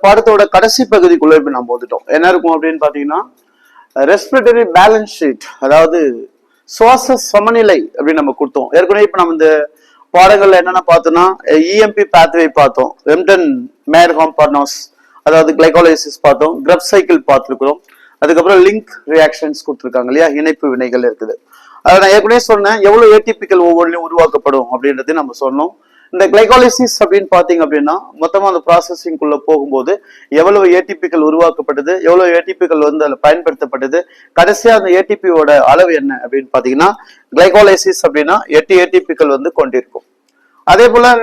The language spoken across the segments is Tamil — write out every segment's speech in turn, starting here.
பாடத்தோட கடைசி பகுதிக்குள்ள இப்ப நம்ம வந்துட்டோம். என்ன இருக்கும் அப்படின்னு பாத்தீங்கன்னா ரெஸ்பிரேட்டரி பேலன்ஸ் ஷீட், அதாவது சுவாச சமநிலை அப்படின்னு நம்ம கொடுத்தோம். ஏற்கனவே இப்ப நம்ம இந்த பாடங்கள்ல என்னென்ன பார்த்தோம்னா இஎம்பி பாத்வே பார்த்தோம், ரெம்டன் மேயர் பார்னோஸ் அதாவது கிளைகாலிசிஸ் பார்த்தோம், கிரப் சைக்கிள் பார்த்துருக்கிறோம், அதுக்கப்புறம் லிங்க் ரியாக்ஷன்ஸ் கொடுத்துருக்காங்க இல்லையா, இணைப்பு வினைகள் இருக்குது. அதை நான் ஏற்கனவே சொன்னேன் எவ்வளவு ஏடிபிக்கல் ஒவ்வொன்றிலும் உருவாக்கப்படும் அப்படின்றது நம்ம சொன்னோம். இந்த கிளைகாலிசிஸ் அப்படின்னு பாத்தீங்க அப்படின்னா மொத்தமா அந்த ப்ராசஸிங்குள்ள போகும்போது எவ்வளவு ஏடிபிக்கள் உருவாக்கப்பட்டது, எவ்வளவு ஏடிபிக்கள் வந்து அதில் பயன்படுத்தப்பட்டது, கடைசியா அந்த ஏடிபியோட அளவு என்ன அப்படின்னு பாத்தீங்கன்னா கிளைகாலிசிஸ் அப்படின்னா 8 ஏடிபிக்கள் வந்து கொண்டிருக்கும். அதே போல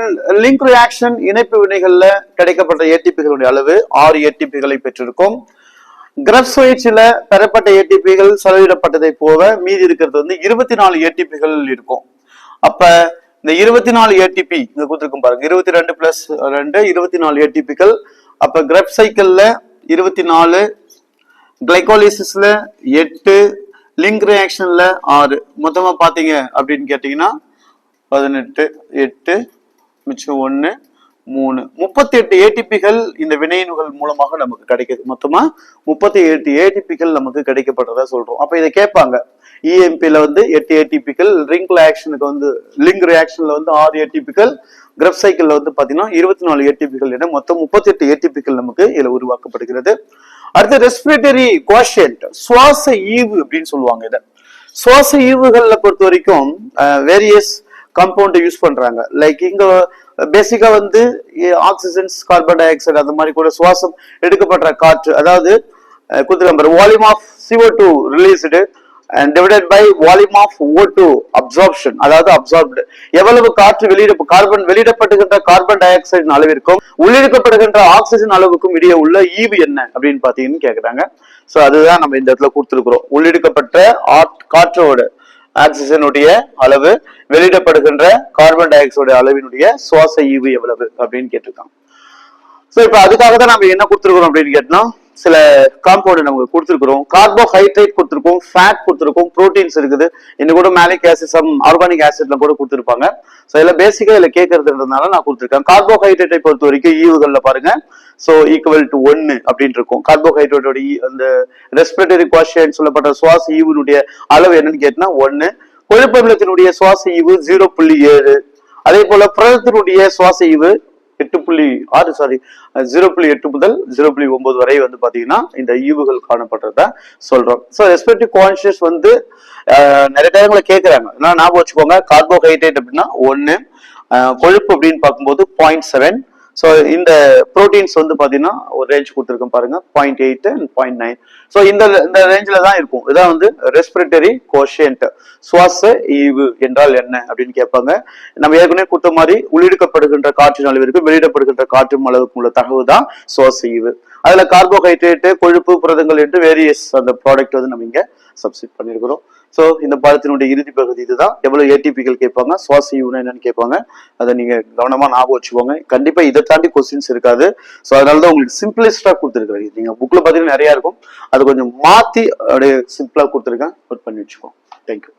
லிங்க் ரியாக்ஷன் இணைப்பு வினைகள்ல கிடைக்கப்பட்ட ஏடிபிகளுடைய அளவு 6 ஏடிபிகளை பெற்றிருக்கும். கிரப் சுழற்சியில பெறப்பட்ட ஏடிபிகள் செலவிடப்பட்டதை போக மீதி இருக்கிறது வந்து 24 ஏடிபிகள் இருக்கும். அப்ப இந்த 24 ஏடிபி இங்க கொடுத்துருக்கும் பாருங்க, 22 பிளஸ் 2 24 ஏடிபிகள். அப்ப கிரப் சைக்கிள்ல 24, கிளைகாலிசிஸ்ல 8, லிங்க் ரியாக்ஷன்ல 6, மொத்தமா பாத்தீங்க அப்படின்னு கேட்டீங்கன்னா 18, 8 மிச்சம் 1 3, 38 ஏடிபிகள் இந்த வினையினுகள் மூலமாக நமக்கு கிடைக்குது. மொத்தமா 38 ஏடிபிகள் நமக்கு கிடைக்கப்பட்டதா சொல்றோம். அப்ப இதை கேட்பாங்க, இஎம்பில வந்து 8 ஏடிபிகள், லிங்க் ரியாக்ஷனுக்கு வந்து லிங்க் ரியாக்ஷன்ல வந்து 6 ஏடிபிகள், கிரப் சைக்கிள்ல வந்து பாத்தீங்கன்னா 24 ஏடிபிகள் என மொத்தம் 38 ஏடிபிகள் நமக்கு இதுல உருவாக்கப்படுகிறது. அடுத்து ரெஸ்பிரேட்டரி கோஷியன்ட், சுவாச ஈவு அப்படின்னு சொல்லுவாங்க. இதை சுவாச ஈவுகள்ல பொறுத்த வரைக்கும் வேரியஸ் காம்பவுண்ட் யூஸ் பண்றாங்க. லைக் இங்க பேசிக்கா வந்து ஆக்சிஜன்ஸ், கார்பன் டை ஆக்சைடு அந்த மாதிரி கூட சுவாசம் எடுக்கப்படுற காற்று, அதாவது கொடுத்துருக்காங்க volume of CO2 released and divided by volume of O2 absorption, அதாவது அப்சார்ப்டு, எவ்வளவு காற்று வெளியிடப்படுகின்ற கார்பன் டை ஆக்சைடின் அளவிற்கும் உள்ளிழுக்கப்படுகின்ற ஆக்சிஜன் அளவுக்கும் இடையே உள்ள ஈவு என்ன அப்படின்னு பாத்தீங்கன்னு கேக்குறாங்க. சோ அதுதான் நம்ம இந்த இடத்துல கொடுத்துருக்கிறோம். உள்ளிழுக்கப்பட்ட காற்றோட ஆக்சிஜனுடைய அளவு, வெளியிடப்படுகின்ற கார்பன் டை ஆக்சைடு அளவினுடைய சுவாச ஈவு எவ்வளவு அப்படின்னு கேட்டிருக்காங்க. சோ இப்ப அதுக்காக தான் நம்ம என்ன கொடுத்துருக்கோம் அப்படின்னு கேட்டோம்னா சில காம்பவுண்ட் நமக்கு கொடுத்துருக்கிறோம். கார்போஹைட்ரேட் கொடுத்துருக்கோம், ஃபேட் கொடுத்துருக்கோம், புரோட்டீன்ஸ் இருக்குது, இன்னும் கூட மேலிக் ஆசிட், சம் ஆர்கானிக் ஆசிட்ல கூட கொடுத்துருப்பாங்க. ஸோ இதெல்லாம் பேசிக்கா இதுல கேட்கறதுன்றதுனால நான் கொடுத்துருக்கேன். கார்போஹைட்ரேட்டை பொறுத்த வரைக்கும் ஈவுகள்ல பாருங்க, ஸோ ஈக்குவல் டு 1 அப்படின்னு இருக்கும். கார்போஹைட்ரேட்டோட அந்த ரெஸ்பிரேட்டரி கோஷியன்ட் சொல்லப்பட்ட சுவாச ஈவுனுடைய அளவு என்னன்னு கேட்டா 1. கொழுப்பு அமிலத்தினுடைய சுவாச ஈவு 0.7. அதே போல புரதத்தினுடைய சுவாச ஈவு 0.8 முதல் 0.9 வரை வந்து பாத்தீங்கன்னா இந்த ஈவுகள் காணப்படுறத சொல்றோம். ஸோ ரெஸ்பிரேட்டரி கான்ஷியஸ் வந்து நிறைய டைம்ல கேட்கறாங்க, ஞாபகம் வச்சுக்கோங்க. கார்போஹைட்ரேட் அப்படின்னா 1, கொழுப்பு அப்படின்னு பார்க்கும்போது 0.7. ஸோ இந்த புரோட்டீன்ஸ் வந்து பாத்தீங்கன்னா ஒரு ரேஞ்ச் கொடுத்துருக்கோம் பாருங்க, 0.8 and 0.9. ஸோ இந்த ரேஞ்சில தான் இருக்கும். இதான் வந்து ரெஸ்பிரேட்டரி கோஷியன்ட், சுவாச ஈவு என்றால் என்ன அப்படின்னு கேட்பாங்க. நம்ம ஏற்கனவே கொடுத்த மாதிரி உள்ளிழுக்கப்படுகின்ற காற்றின் அளவிற்கு வெளியிடப்படுகின்ற காற்றின் அளவுக்கு உள்ள தகவல் தான் சுவாச ஈவு. அதுல கார்போஹைட்ரேட், கொழுப்பு, புரதங்கள் என்று வேரியஸ் அந்த ப்ராடக்ட் வந்து நம்ம இங்க சப்ஸ்டிட் பண்ணிருக்கிறோம். ஸோ இந்த பாடத்தினுடைய இறுதி பகுதி இதுதான். எவ்வளவு ஏடிபிகள் கேட்பாங்க, சுவாச ஈவுனா என்னன்னு கேட்பாங்க, அதை நீங்க கவனமா ஞாபகம் வச்சுக்கோங்க. கண்டிப்பா இதை தாண்டி கொஸ்டின்ஸ் இருக்காது. ஸோ அதனாலதான் உங்களுக்கு சிம்பிளிஸ்டா கொடுத்துருக்கேன். நீங்க புக்ல பாத்தீங்கன்னா நிறைய இருக்கும், அது கொஞ்சம் மாத்தி அப்படியே சிம்பிளா கொடுத்துருக்கேன், நோட் பண்ணி வச்சுக்கோங்க. தேங்க்யூ.